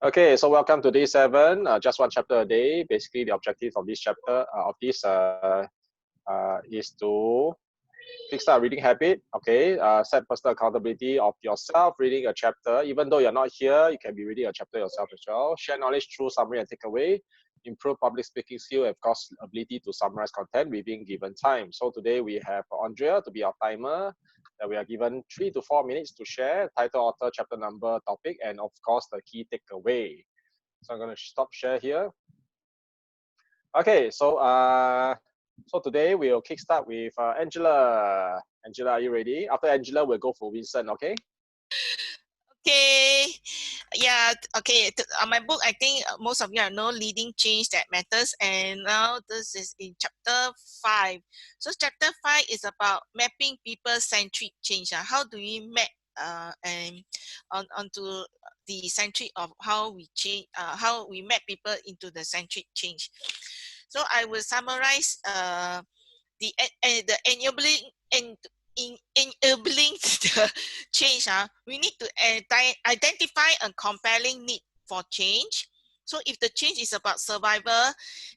Okay, so welcome to day 7. Just one chapter a day. Basically, the objective of this chapter is to kickstart reading habit. Okay, set personal accountability of yourself reading a chapter. Even though you're not here, you can be reading a chapter yourself as well. Share knowledge through summary and takeaway. Improve public speaking skill and of course ability to summarize content within given time. So today we have Andrea to be our timer. We are given 3 to 4 minutes to share title, author, chapter number, topic, and of course the key takeaway. So I'm going to stop share here. Okay, so today we'll kickstart with Angela. Angela, are you ready? After Angela, we'll go for Vincent, okay? Okay, yeah, okay. On my book, I think most of you know leading change that matters, and now this is in chapter 5. So chapter 5 is about mapping people-centric change. How do we map and onto the centric of how we change, how we map people into the centric change. So I will summarize the enabling and in enabling the change, we need to identify a compelling need for change. So if the change is about survival,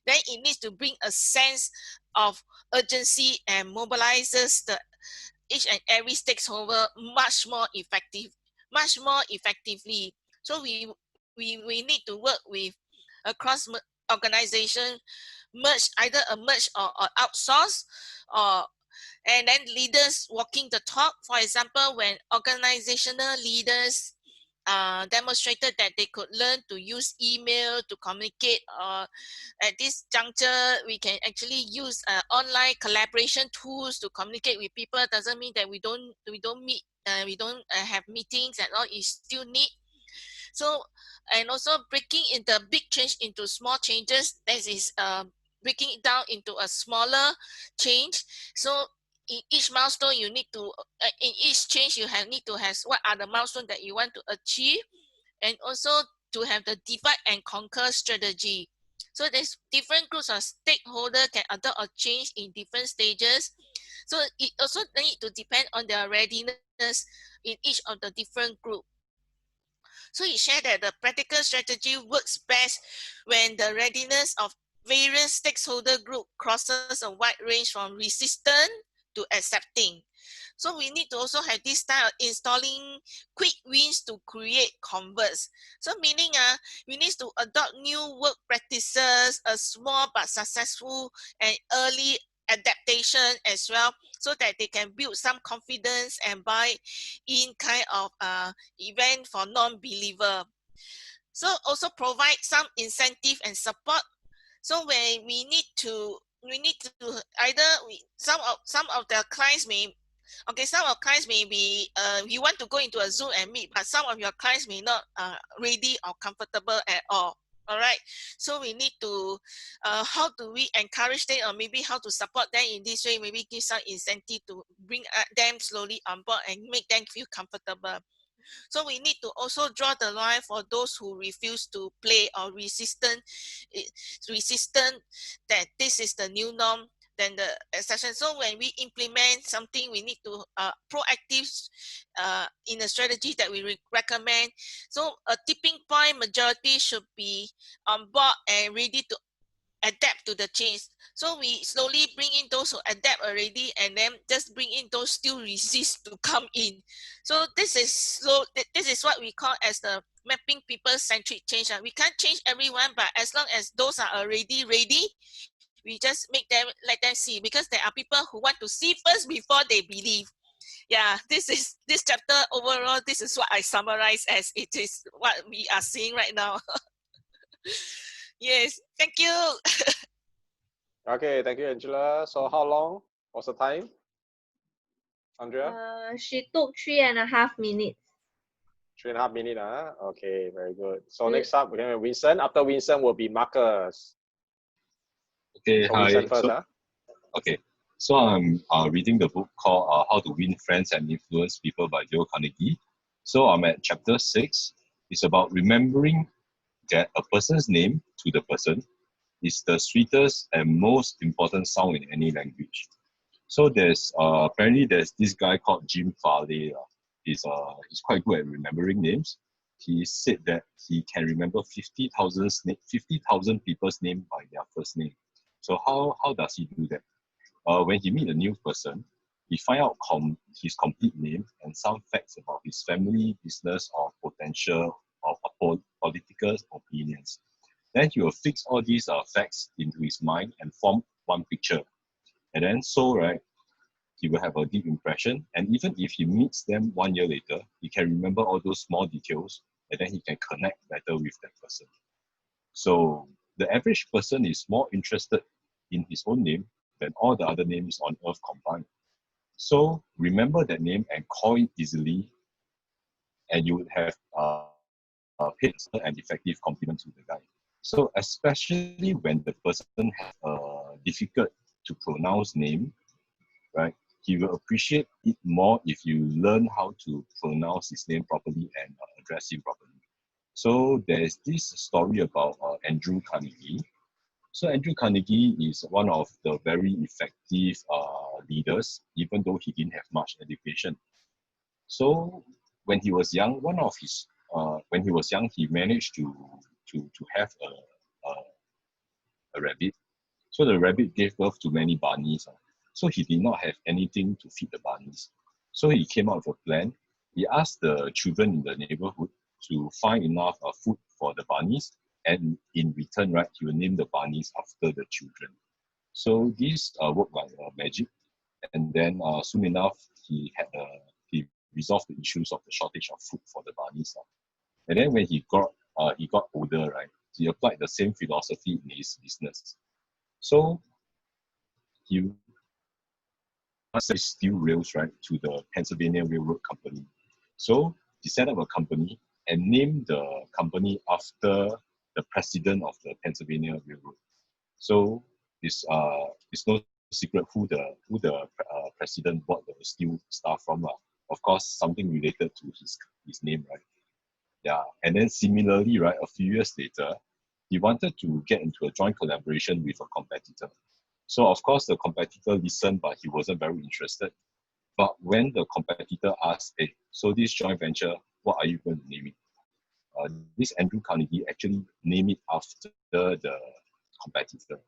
then it needs to bring a sense of urgency and mobilizes the each and every stakeholder much more effectively. So we need to work with across organization, either a merge or outsource, or and then leaders walking the talk. For example, when organizational leaders demonstrated that they could learn to use email to communicate, or at this juncture we can actually use online collaboration tools to communicate with people. Doesn't mean that we don't meet, we don't have meetings at all. You still need. So, and also breaking in the big change into small changes, that is breaking it down into a smaller change. So in each milestone you need to in each change you need to have what are the milestones that you want to achieve, and also to have the divide and conquer strategy. So there's different groups of stakeholders can adopt or change in different stages. So it also need to depend on their readiness in each of the different group. So he shared that the practical strategy works best when the readiness of various stakeholder group crosses a wide range from resistant to accepting. So we need to also have this style of installing quick wins to create converts. So meaning we need to adopt new work practices, a small but successful and early adaptation as well, so that they can build some confidence and buy in kind of event for non-believer. So also provide some incentive and support. So when we need to either some of the clients may, okay, some of clients may be you want to go into a Zoom and meet, but some of your clients may not ready or comfortable at all right. So we need to how do we encourage them, or maybe how to support them in this way, maybe give some incentive to bring them slowly on board and make them feel comfortable. So we need to also draw the line for those who refuse to play or resistant that this is the new norm, then the exception. So when we implement something, we need to proactive in a strategy that we recommend. So a tipping point majority should be on board and ready to adapt to the change. So we slowly bring in those who adapt already, and then just bring in those still resist to come in. So this is what we call as the mapping people centric change. We can't change everyone, but as long as those are already ready, we just let them see, because there are people who want to see first before they believe. Yeah, this chapter overall, this is what I summarize as it is what we are seeing right now. Yes, thank you. Okay, thank you, Angela. So how long was the time, Andrea? She took 3.5 minutes. 3.5 minutes, Okay, very good. So next up, we're going to Vincent. After Vincent will be Marcus. Okay, so hi. Vincent first, Okay, so I'm reading the book called How to Win Friends and Influence People by Joe Carnegie. So I'm at chapter 6. It's about remembering that a person's name to the person is the sweetest and most important sound in any language. So there's apparently there's this guy called Jim Farley. He's quite good at remembering names. he said that he can remember 50,000 people's name by their first name. So how does he do that? When he meet a new person, he find out his complete name and some facts about his family, business, or potential or political opinions. Then he will fix all these facts into his mind and form one picture. And then he will have a deep impression. And even if he meets them 1 year later, he can remember all those small details, and then he can connect better with that person. So the average person is more interested in his own name than all the other names on earth combined. So remember that name and call it easily, and you would have paid an effective compliment to the guy. So especially when the person has a difficult to pronounce name, right? He will appreciate it more if you learn how to pronounce his name properly and address him properly. So there's this story about Andrew Carnegie. So Andrew Carnegie is one of the very effective leaders, even though he didn't have much education. So when he was young, he managed to have a rabbit. So the rabbit gave birth to many bunnies. So he did not have anything to feed the bunnies. So he came up with a plan. He asked the children in the neighborhood to find enough food for the bunnies, and in return, right, he will name the bunnies after the children. So this worked like magic, and then soon enough, he resolved the issues of the shortage of food for the bunnies. And then when he got older, right, he applied the same philosophy in his business. So he steel rails, right, to the Pennsylvania Railroad Company. So he set up a company and named the company after the president of the Pennsylvania Railroad. So it's no secret who the president bought the steel stuff from. Of course, something related to his name, right? Yeah, and then similarly, right, a few years later, he wanted to get into a joint collaboration with a competitor. So of course, the competitor listened, but he wasn't very interested. But when the competitor asked, hey, so this joint venture, what are you going to name it? This Andrew Carnegie actually named it after the competitor.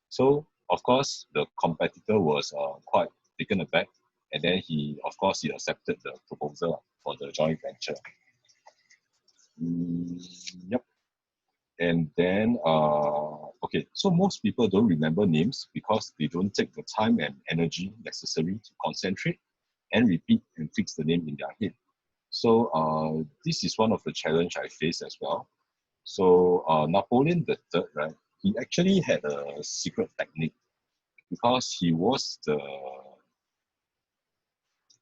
So of course, the competitor was quite taken aback, and then he accepted the proposal for the joint venture. Yep. And then, okay, so most people don't remember names because they don't take the time and energy necessary to concentrate and repeat and fix the name in their head. So this is one of the challenge I face as well. So Napoleon III, right, he actually had a secret technique because he was the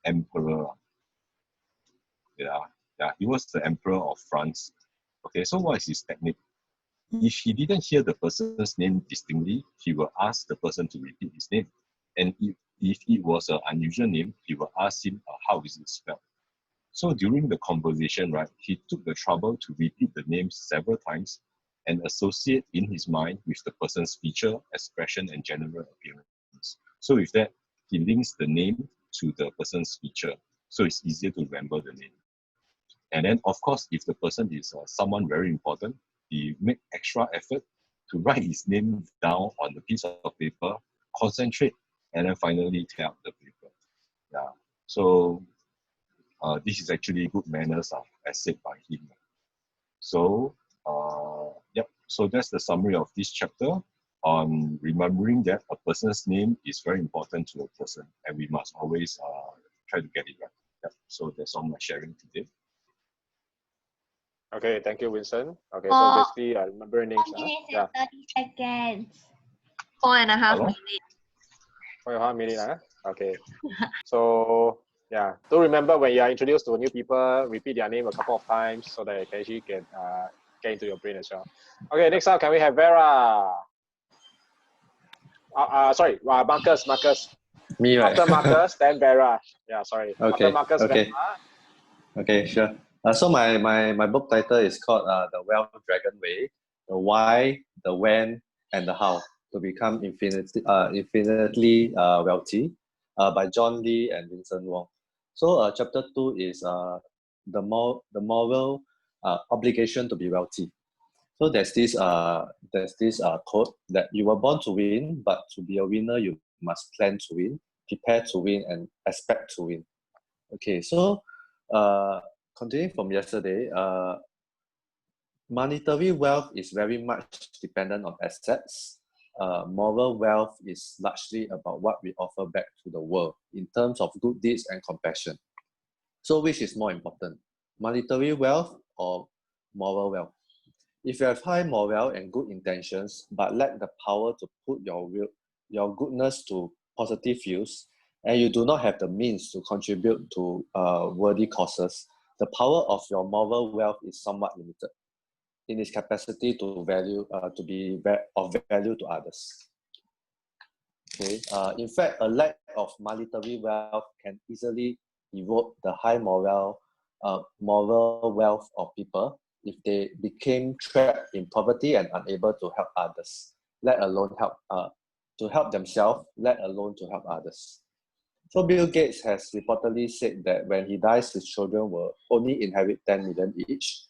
emperor. Yeah, he was the emperor of France. Okay, so what is his technique? If he didn't hear the person's name distinctly, he will ask the person to repeat his name. And if it was an unusual name, he will ask him how is it spelled. So during the conversation, right, he took the trouble to repeat the name several times and associate in his mind with the person's feature, expression, and general appearance. So with that, he links the name to the person's feature. So it's easier to remember the name. And then, of course, if the person is someone very important, he make extra effort to write his name down on the piece of paper, concentrate, and then finally tear out the paper. Yeah. So this is actually good manners, as said by him. So, yep. So that's the summary of this chapter on remembering that a person's name is very important to a person, and we must always try to get it right. Yep. So that's all my sharing today. Okay, thank you, Winston. Okay, so basically, remember names. 1 minute Yeah. and 30 seconds. 4.5 minutes. 4.5 minutes. Okay. So yeah, do remember when you are introduced to new people, repeat their name a couple of times so that it can actually get into your brain as well. Okay, next up, can we have Vera? Sorry, Marcus. Me, right? After Marcus, then Vera. Yeah, sorry. Okay. After Marcus, Okay. Vera. Okay, sure. So my book title is called The Wealth Dragon Way: The Why, the When, and the How to Become Infinitely Wealthy, by John Lee and Vincent Wong. So chapter 2 is the moral obligation to be wealthy. So there's this quote that you were born to win, but to be a winner, you must plan to win, prepare to win, and expect to win. Okay, so continuing from yesterday, monetary wealth is very much dependent on assets. Moral wealth is largely about what we offer back to the world in terms of good deeds and compassion. So which is more important, monetary wealth or moral wealth? If you have high morale and good intentions, but lack the power to put your goodness to positive use, and you do not have the means to contribute to worthy causes, the power of your moral wealth is somewhat limited in its capacity to be of value to others. Okay. In fact, a lack of monetary wealth can easily erode the high moral wealth of people if they became trapped in poverty and unable to help others, let alone help themselves, let alone to help others. So Bill Gates has reportedly said that when he dies, his children will only inherit 10 million each,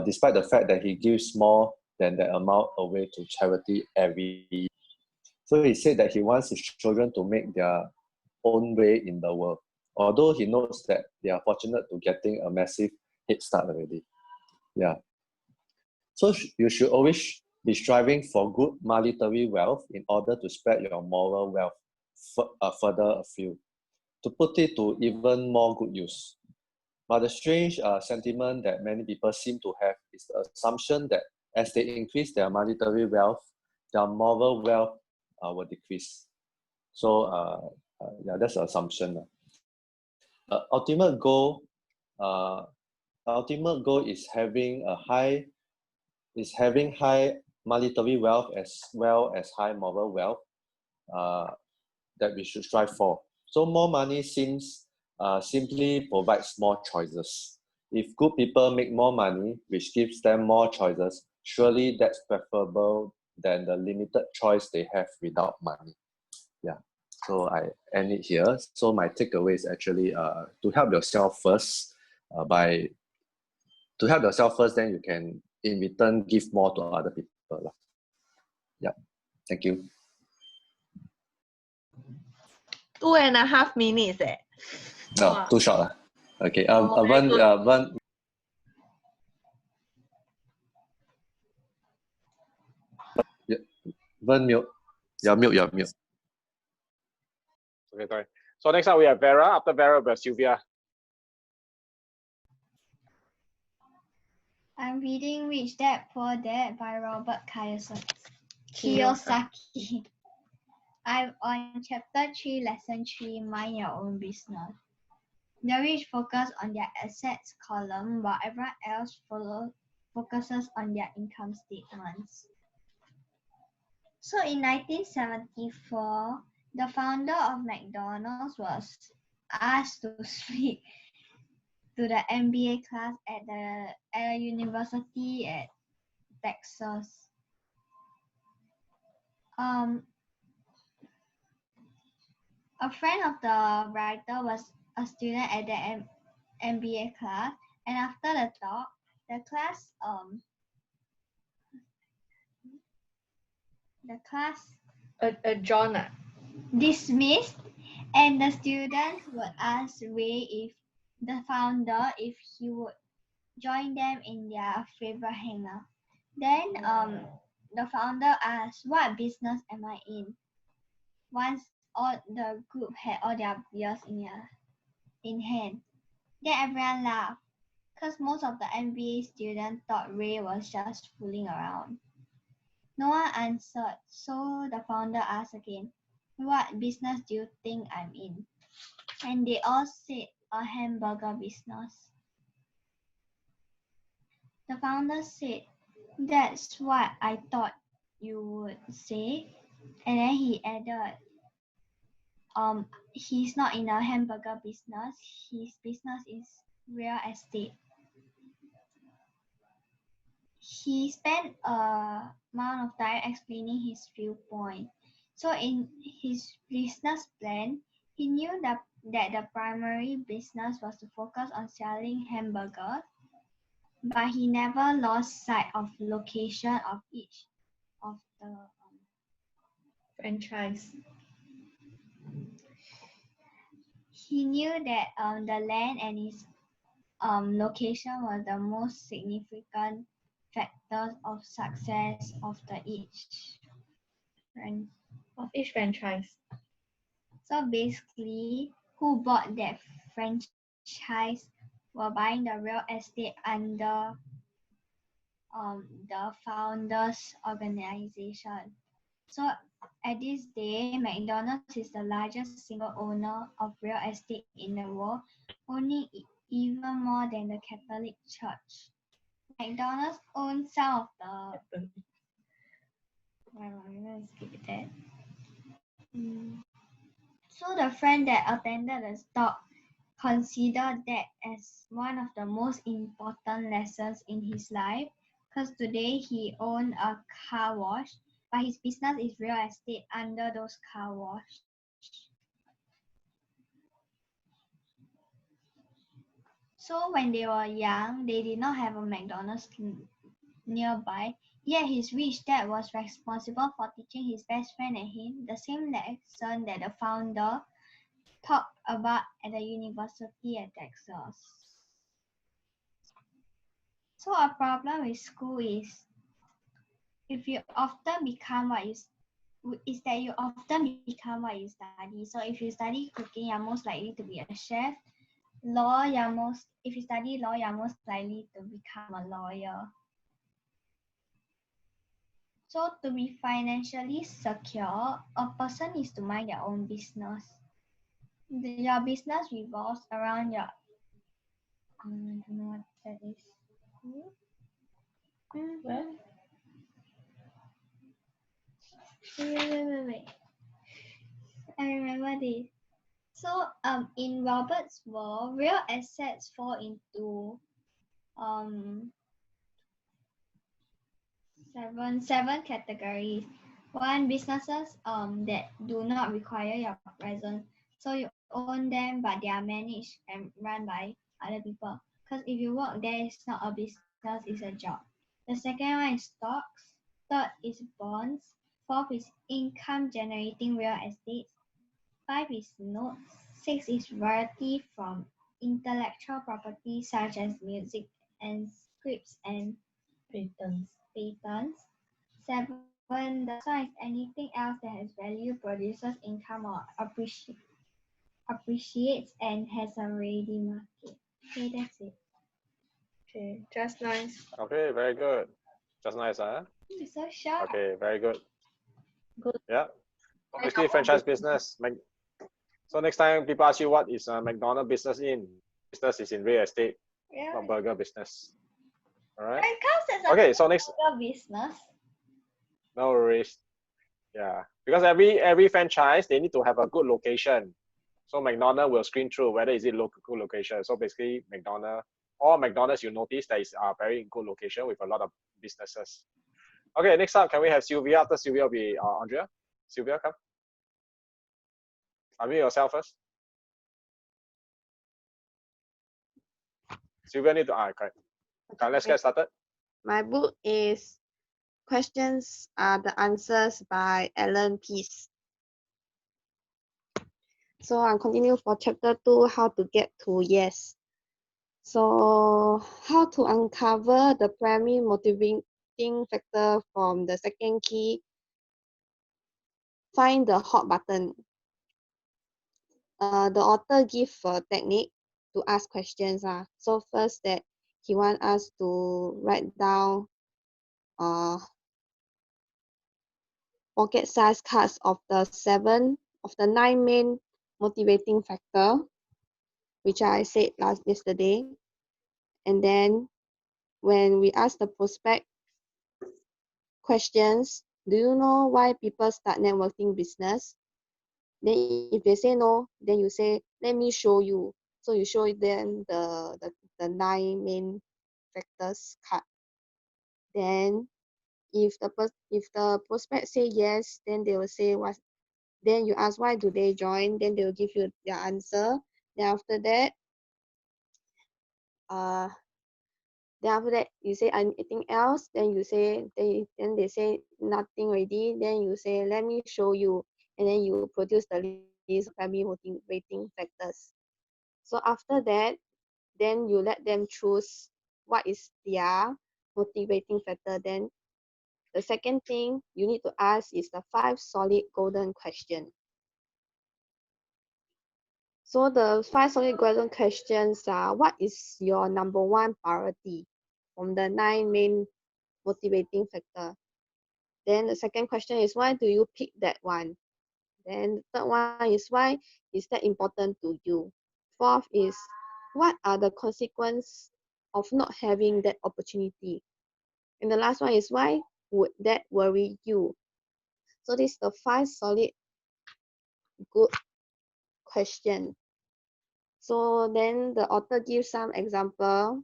despite the fact that he gives more than that amount away to charity every year. So he said that he wants his children to make their own way in the world, although he knows that they are fortunate to getting a massive head start already. Yeah. So you should always be striving for good monetary wealth in order to spread your moral wealth further afield, to put it to even more good use. But the strange sentiment that many people seem to have is the assumption that as they increase their monetary wealth, their moral wealth will decrease. So yeah, that's the assumption. Ultimate goal is having high monetary wealth as well as high moral wealth that we should strive for. So more money simply provides more choices. If good people make more money, which gives them more choices, surely that's preferable than the limited choice they have without money. Yeah. So I end it here. So my takeaway is actually to help yourself first. To help yourself first, then you can in return give more to other people. Yeah. Thank you. 2.5 minutes. No, Wow. too short. Okay. very good. Vern mute. You're mute. Okay, sorry. So next up we have Vera. After Vera, we have Sylvia. I'm reading Rich Dad Poor Dad by Robert Kiyosaki. I'm on chapter 3, lesson 3, mind your own business. The rich focus on their assets column while everyone else focuses on their income statements. So in 1974, the founder of McDonald's was asked to speak to the MBA class at a university at Texas. A friend of the writer was a student at the MBA class, and after the talk, the class John. dismissed, and the students would ask Ray, the founder, if he would join them in their favorite hangout. Then the founder asked, "What business am I in?" Once all the group had all their beers in hand, then everyone laughed, because most of the MBA students thought Ray was just fooling around. No one answered, so the founder asked again, "What business do you think I'm in?" And they all said, "A hamburger business." The founder said, "That's what I thought you would say." And then he added, he's not in a hamburger business. His business is real estate. He spent a amount of time explaining his viewpoint. So in his business plan, he knew that the primary business was to focus on selling hamburgers. but he never lost sight of location of each of the Franchise. He knew that the land and its location were the most significant factors of success of Each franchise. So basically, who bought that franchise were buying the real estate under the founders' organization. So at this day, McDonald's is the largest single owner of real estate in the world, owning even more than the Catholic Church. McDonald's owns some of the. I'm gonna skip that. So the friend that attended the talk considered that as one of the most important lessons in his life, because today he owned a car wash, but his business is real estate under those car wash. So when they were young, they did not have a McDonald's nearby, yet his rich dad was responsible for teaching his best friend and him the same lesson that the founder talked about at the University at Texas. So a problem with school is if you often become what you is that you often become what you study. So if you study cooking, you're most likely to be a chef. If you study law, you're most likely to become a lawyer. So to be financially secure, a person needs to mind their own business. Your business revolves around your I don't know what that is. What? Wait. I remember this. So in Robert's world, real assets fall into seven categories. One, businesses that do not require your presence. So you own them, but they are managed and run by other people. Because if you work there, it's not a business, it's a job. The second one is stocks. Third is bonds. Fourth is income generating real estate. 5 is notes. 6 is royalty from intellectual property such as music and scripts and Patents. 7, the last one is anything else that has value, produces income or appreciates and has a ready market. Okay, that's it. Okay, just nice. Okay, very good. Just nice, huh? It's so short. Okay, very good. Good. Yeah. So basically, franchise business. So next time people ask you what is a McDonald's business in, business is in real estate, Yeah. not burger business. All right. It counts as a Okay, so next, business. no worries. Yeah, because every franchise they need to have a good location. So McDonald's will screen through whether is it good location. So basically, all McDonald's you notice that is a very good location with a lot of businesses. Okay, next up, can we have Sylvia? After Sylvia will be Andrea. Sylvia, come. Unmute yourself first. Sylvia need to correct. Okay, let's get started. My book is Questions Are the Answers by Alan Pease. So I'm continuing for chapter 2, how to get to yes. So how to uncover the primary motivating factor from the second key. Find the hot button. The author gives a technique to ask questions. So first that he wants us to write down pocket-sized cards of the 9 main motivating factor, which I said yesterday. And then when we ask the prospect questions, do you know why people start networking business? Then if they say no, then you say, let me show you. So you show them the 9 main factors card. Then if the prospect say yes, then they will say what. Then you ask why do they join, then they will give you their answer. Then after that, Then after that, you say anything else. Then you say they say nothing already. Then you say let me show you, and then you produce the list of family motivating factors. So after that, then you let them choose what is their motivating factor. Then the second thing you need to ask is the 5 solid golden question. So the 5 solid golden questions are: what is your number 1 priority from the 9 main motivating factor? Then the second question is, why do you pick that one? Then the third one is, why is that important to you? Fourth is, what are the consequences of not having that opportunity? And the last one is, why would that worry you? So this is the 5 solid good question. So then the author gives some example.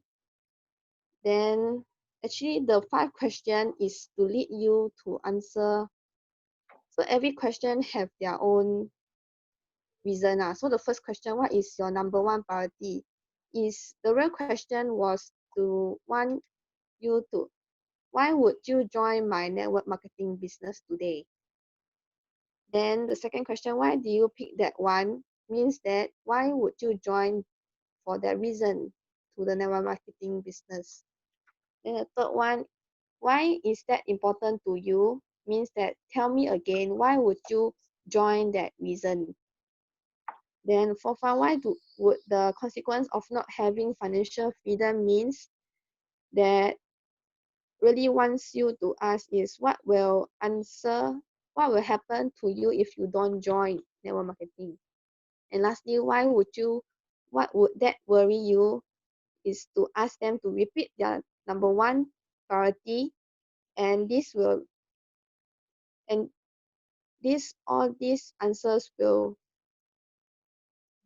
Then actually the 5 question is to lead you to answer. So every question have their own reason. So the first question, what is your number 1 priority? Is the real question was to want you to, why would you join my network marketing business today? Then the second question, why do you pick that one? Means that why would you join for that reason to the network marketing business? Then the third one, why is that important to you? Means that tell me again, why would you join that reason? Then fourth one, would the consequence of not having financial freedom means that really wants you to ask is what will happen to you if you don't join network marketing? And lastly, what would that worry you, is to ask them to repeat their number 1 priority, and all these answers will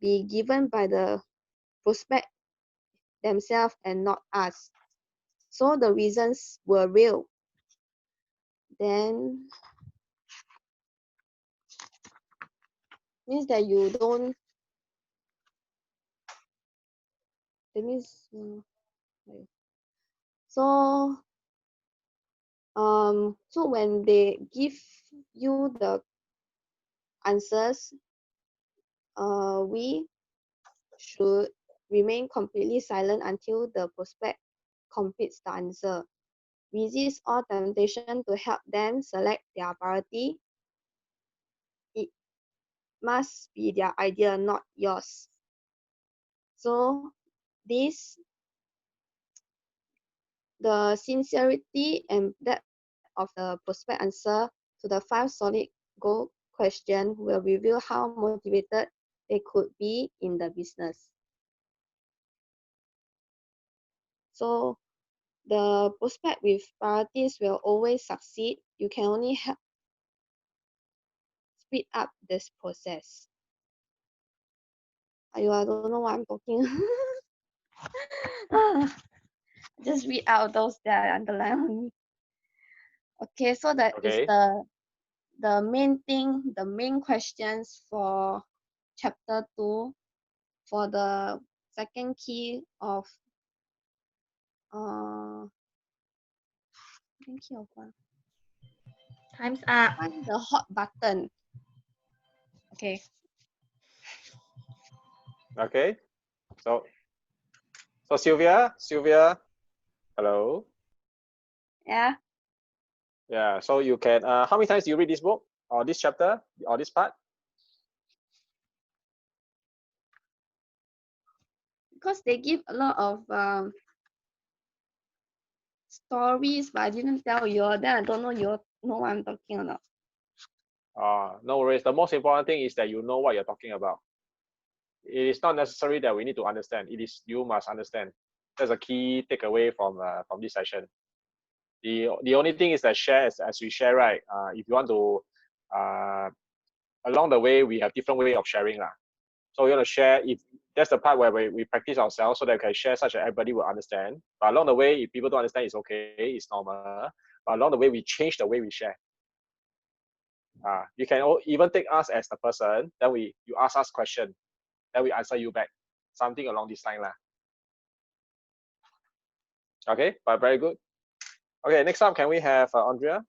be given by the prospect themselves and not us. So the reasons were real. Then means that you don't. That means so. So when they give you the answers, we should remain completely silent until the prospect completes the answer. Resist all temptation to help them select their priority. It must be their idea, not yours. So the sincerity and depth of the prospect answer to the 5 solid goal question will reveal how motivated they could be in the business. So the prospect with priorities will always succeed. You can only help speed up this process. I don't know what I'm talking. Just read out those that are underlined. Okay, so that is the main thing, the main questions for chapter 2 for the second key of what? Time's up. Find the hot button. Okay. Okay. So Sylvia, hello. Yeah. Yeah. So you can. How many times do you read this book or this chapter or this part? Because they give a lot of stories, but I didn't tell you. Then I don't know you know what I'm talking about. No worries. The most important thing is that you know what you're talking about. It is not necessary that we need to understand. It is you must understand. That's a key takeaway from this session. The only thing is that share as we share, right? If you want to, along the way we have different way of sharing lah. So we want to share. If that's the part where we practice ourselves so that we can share such that everybody will understand. But along the way, if people don't understand, it's okay, it's normal. But along the way, we change the way we share. You can even take us as the person. Then you ask us question, then we answer you back. Something along this line lah. Okay, but very good. Okay, next up, can we have Andrea?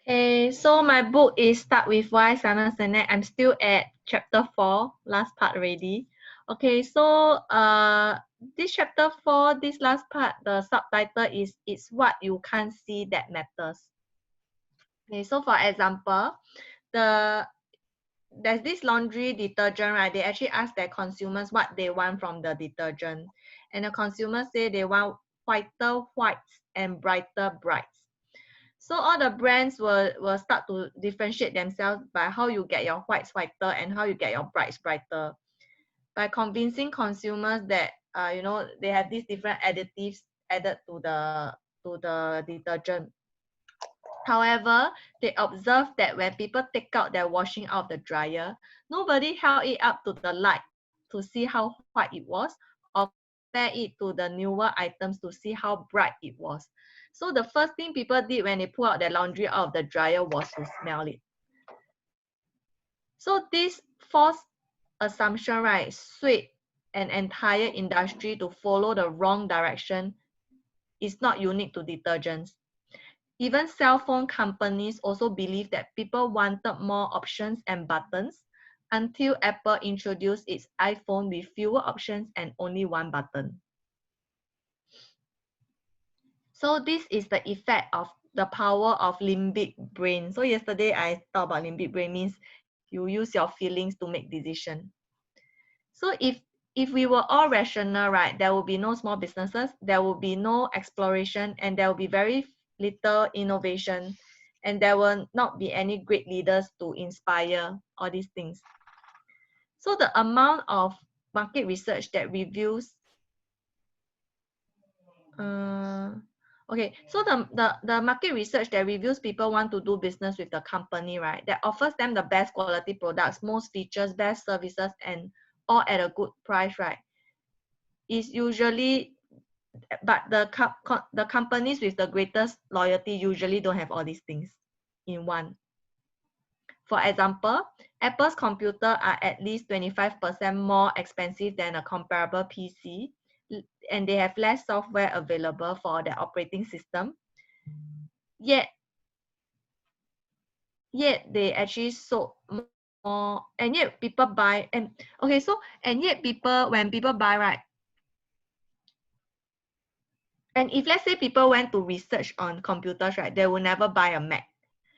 Okay, so my book is Start With Why, Simon Sinek. I'm still at chapter 4, last part already. Okay, so this chapter 4, this last part, the subtitle is It's What You Can't See That Matters. Okay, so for example, there's this laundry detergent, right? They actually ask their consumers what they want from the detergent. And the consumers say they want whiter whites and brighter brights. So all the brands will start to differentiate themselves by how you get your whites whiter and how you get your brights brighter, by convincing consumers that they have these different additives added to the detergent. However, they observed that when people take out their washing out of the dryer, nobody held it up to the light to see how white it was, or compare it to the newer items to see how bright it was. So the first thing people did when they pull out their laundry out of the dryer was to smell it. So this false assumption, right, swayed an entire industry to follow the wrong direction. Is not unique to detergents. Even cell phone companies also believe that people wanted more options and buttons until Apple introduced its iPhone with fewer options and only one button. So this is the effect of the power of limbic brain. So yesterday I talked about limbic brain, means you use your feelings to make decisions. So if we were all rational, right, there will be no small businesses, there will be no exploration, and there will be very little innovation, and there will not be any great leaders to inspire all these things. So the amount of market research that reviews so the market research that reviews people want to do business with the company, right, that offers them the best quality products, most features, best services, and all at a good price, right, is usually, but the companies with the greatest loyalty usually don't have all these things in one. For example, Apple's computer are at least 25% more expensive than a comparable PC, and they have less software available for their operating system. Yet they actually sold more, and yet people buy. And okay, so and yet when people buy, right, and if let's say people went to research on computers, right, they will never buy a Mac.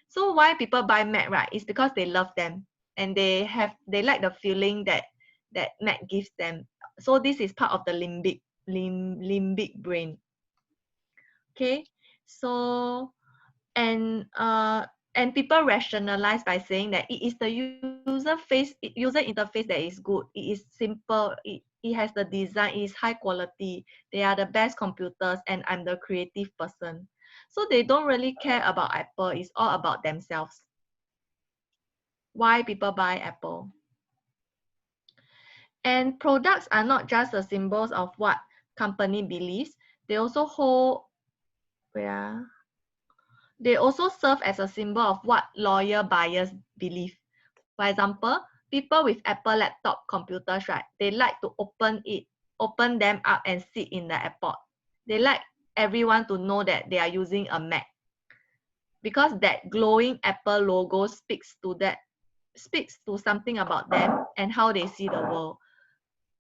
So why people buy Mac, right, is because they love them and they like the feeling that Mac gives them. So this is part of the limbic brain. Okay, so and people rationalize by saying that it is the user interface that is good. It is simple. It has the design. It is high quality. They are the best computers, and I'm the creative person. So they don't really care about Apple. It's all about themselves. Why people buy Apple? And products are not just the symbols of what company believes. They also They also serve as a symbol of what loyal buyers believe. For example, people with Apple laptop computers, right, they like to open them up and sit in the airport. They like everyone to know that they are using a Mac, because that glowing Apple logo speaks to something about them and how they see the world.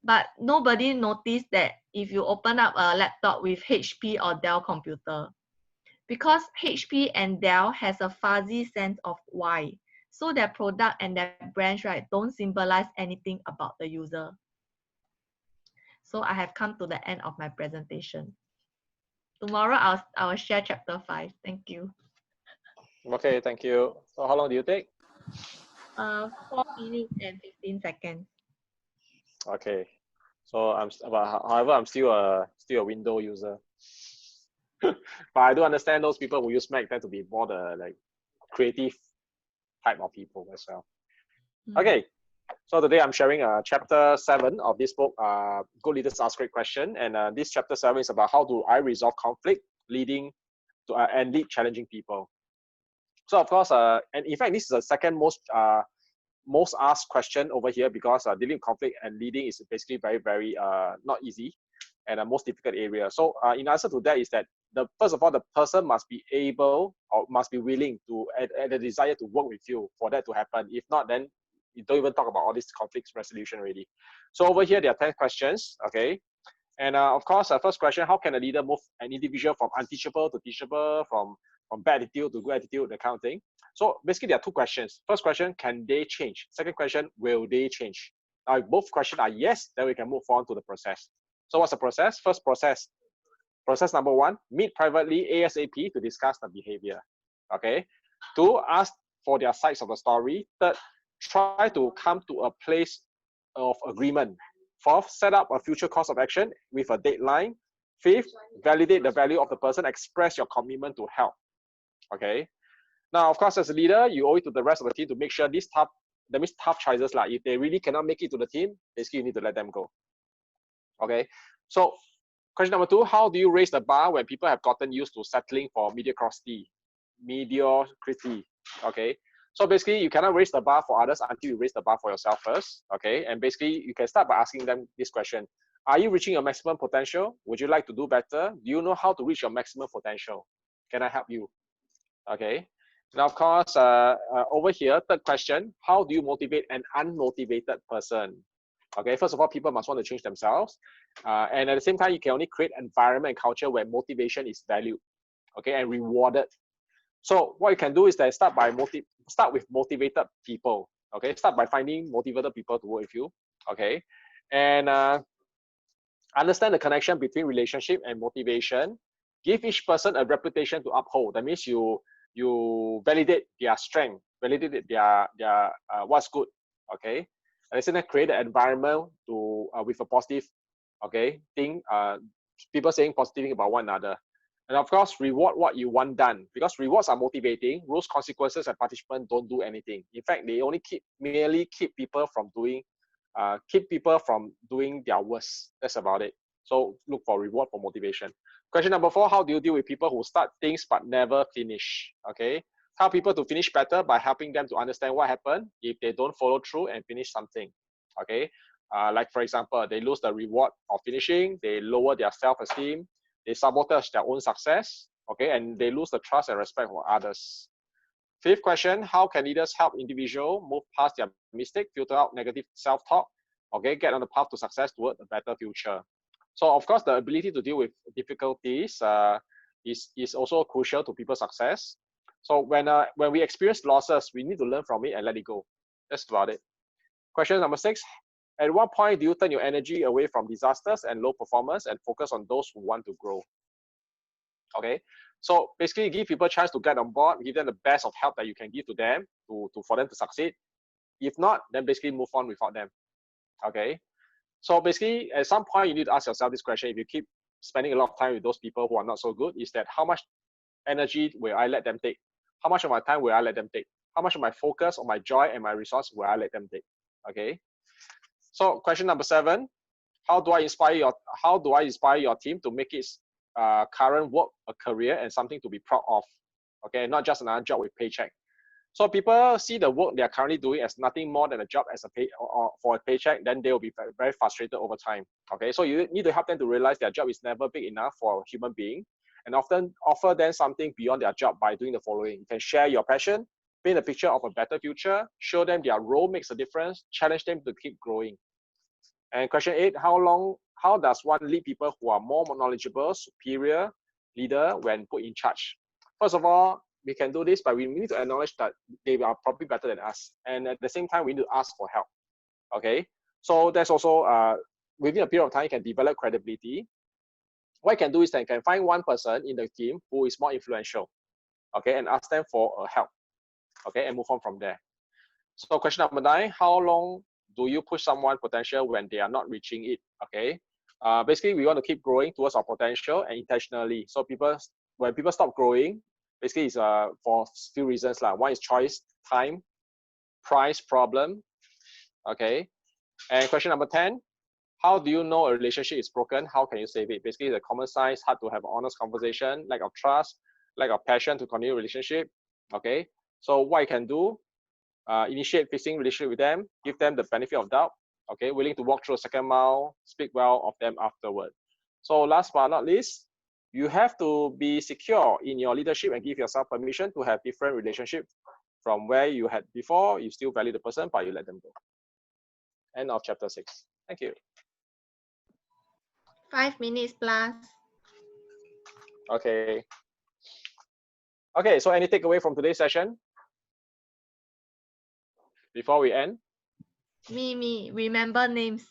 But nobody noticed that if you open up a laptop with HP or Dell computer, because HP and Dell has a fuzzy sense of why. So their product and their brands, right, don't symbolize anything about the user. So I have come to the end of my presentation. Tomorrow I will share chapter 5. Thank you. Okay, thank you. So how long do you take? 4 minutes and 15 seconds. Okay. So however, I'm still a Windows user. But I do understand those people who use Mac tend to be more the creative type of people as well. Okay, so today I'm sharing chapter 7 of this book, Good Leaders Ask Great Question, and this chapter 7 is about how do I resolve conflict, leading to and lead challenging people. So of course, and in fact, this is the second most asked question over here, because dealing with conflict and leading is basically very, very not easy. and a most difficult area. So in answer to that is that first of all, the person must be able or must be willing to and the desire to work with you for that to happen. If not, then you don't even talk about all this conflict resolution already. So over here, there are 10 questions, okay? And of course, first question, how can a leader move an individual from unteachable to teachable, from bad attitude to good attitude, that kind of thing? So basically, there are two questions. First question, can they change? Second question, will they change? Now, if both questions are yes, then we can move on to the process. So what's the process? First process number one, meet privately ASAP to discuss the behavior. Okay. Two, ask for their sides of the story. Third, try to come to a place of agreement. Fourth, set up a future course of action with a deadline. Fifth, validate the value of the person, express your commitment to help. Okay. Now, of course, as a leader, you owe it to the rest of the team to make sure these tough choices, like if they really cannot make it to the team, basically you need to let them go. Okay. So question number two, how do you raise the bar when people have gotten used to settling for mediocrity? Okay. So basically, you cannot raise the bar for others until you raise the bar for yourself first. Okay. And basically, you can start by asking them this question. Are you reaching your maximum potential? Would you like to do better? Do you know how to reach your maximum potential? Can I help you? Okay. Now, of course, over here, third question, how do you motivate an unmotivated person? Okay, first of all, people must want to change themselves. And at the same time, you can only create an environment and culture where motivation is valued, okay, and rewarded. So what you can do is that start with motivated people, okay? Start by finding motivated people to work with you, okay? And understand the connection between relationship and motivation. Give each person a reputation to uphold. That means you validate their strength, validate their what's good, okay? And then create an environment to with a positive, okay, thing. People saying positive thing about one another, and of course reward what you want done, because rewards are motivating. Rules, consequences, and participants don't do anything. In fact, they only merely keep people from doing their worst. That's about it. So look for reward for motivation. Question number four, how do you deal with people who start things but never finish? Okay. Help people to finish better by helping them to understand what happened if they don't follow through and finish something. Okay. Like for example, they lose the reward of finishing, they lower their self-esteem, they sabotage their own success, okay, and they lose the trust and respect for others. Fifth question, how can leaders help individuals move past their mistake, filter out negative self-talk, okay, get on the path to success toward a better future? So of course, the ability to deal with difficulties is also crucial to people's success. So when we experience losses, we need to learn from it and let it go. That's about it. Question number six, at what point do you turn your energy away from disasters and low performance and focus on those who want to grow? Okay, so basically give people a chance to get on board, give them the best of help that you can give to them for them to succeed. If not, then basically move on without them. Okay, so basically at some point you need to ask yourself this question. If you keep spending a lot of time with those people who are not so good, is that how much energy will I let them take? How much of my time will I let them take? How much of my focus, or my joy and my resource will I let them take? Okay. So question number seven, how do I inspire your team to make its current work a career and something to be proud of? Okay, not just another job with paycheck. So people see the work they are currently doing as nothing more than a job as a pay or for a paycheck, then they will be very, very frustrated over time. Okay, so you need to help them to realize their job is never big enough for a human being, and often offer them something beyond their job by doing the following. You can share your passion, paint a picture of a better future, show them their role makes a difference, challenge them to keep growing. And question 8, how does one lead people who are more knowledgeable, superior leader when put in charge? First of all, we can do this, but we need to acknowledge that they are probably better than us. And at the same time, we need to ask for help. Okay, so that's also within a period of time, you can develop credibility. What you can do is that you can find one person in the team who is more influential, okay, and ask them for help, okay, and move on from there. So question number 9, how long do you push someone's potential when they are not reaching it? Okay, basically we want to keep growing towards our potential and intentionally. So when people stop growing, basically it's for a few reasons. One is choice, time, price, problem. Okay, and question number 10, how do you know a relationship is broken? How can you save it? Basically the common signs, hard to have an honest conversation, lack of trust, lack of passion to continue a relationship. Okay, so what you can do, initiate fixing relationship with them, give them the benefit of doubt, okay, willing to walk through a second mile, speak well of them afterward. So last but not least, you have to be secure in your leadership and give yourself permission to have different relationships from where you had before. You still value the person, but you let them go. End of chapter 6. Thank you. 5 minutes plus. Okay. Okay, so any takeaway from today's session before we end? Me, remember names.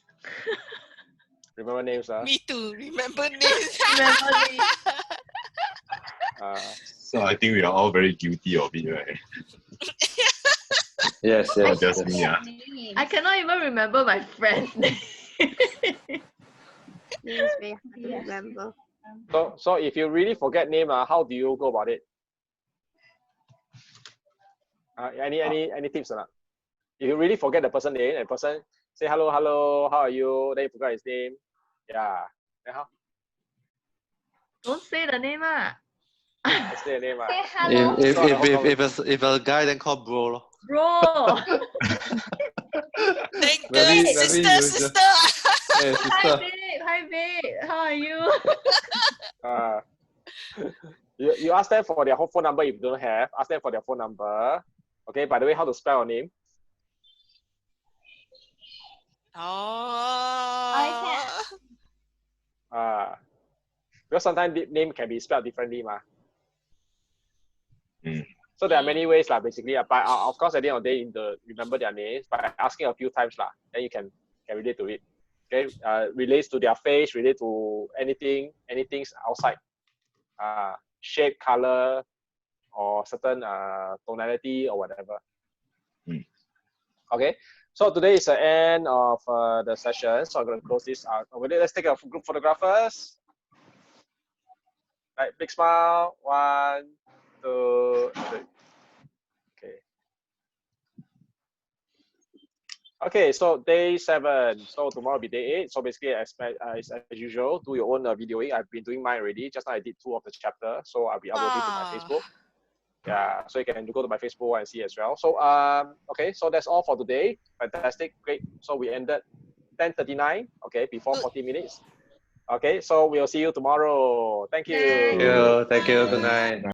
Remember names, Me too. Remember names. Remember names. So I think we are all very guilty of it, right? Yes, Not yes. just me. I cannot even remember my friend's name. Names very hard to Yes. remember. So if you really forget name, how do you go about it? Any tips or not? If you really forget the person name, and person say hello, how are you? Then you forgot his name. Yeah. Then how? Don't say the name. Let's say the name. Say hello. If a guy, then call bro. Lor. Bro. Then Very- girl, very sister, usual. sister. Hey, sister. Hi babe. How are you? You ask them for their phone number if you don't have. Ask them for their phone number. Okay, by the way, how to spell your name? Oh. Because sometimes name can be spelled differently, ma. Mm. So there are many ways, lah, basically. But of course, at the end of the day, you remember their names by asking a few times, lah. Then you can relate to it. Okay, relates to their face, relate to anything outside, shape, color, or certain tonality or whatever. Mm. Okay, so today is the end of the session. So I'm going to close this out. Let's take a group photograph first. Right, big smile. 1, 2, 3. Okay. Okay, so day 7. So tomorrow will be day 8. So basically, as usual, do your own videoing. I've been doing mine already. Just now I did 2 of the chapter. So I'll be uploading to my Facebook. Yeah, so you can go to my Facebook and see as well. So okay, so that's all for today. Fantastic, great. So we ended 10:39. Okay, before 40 minutes. Okay, so we'll see you tomorrow. Thank you. Thank you. Good night.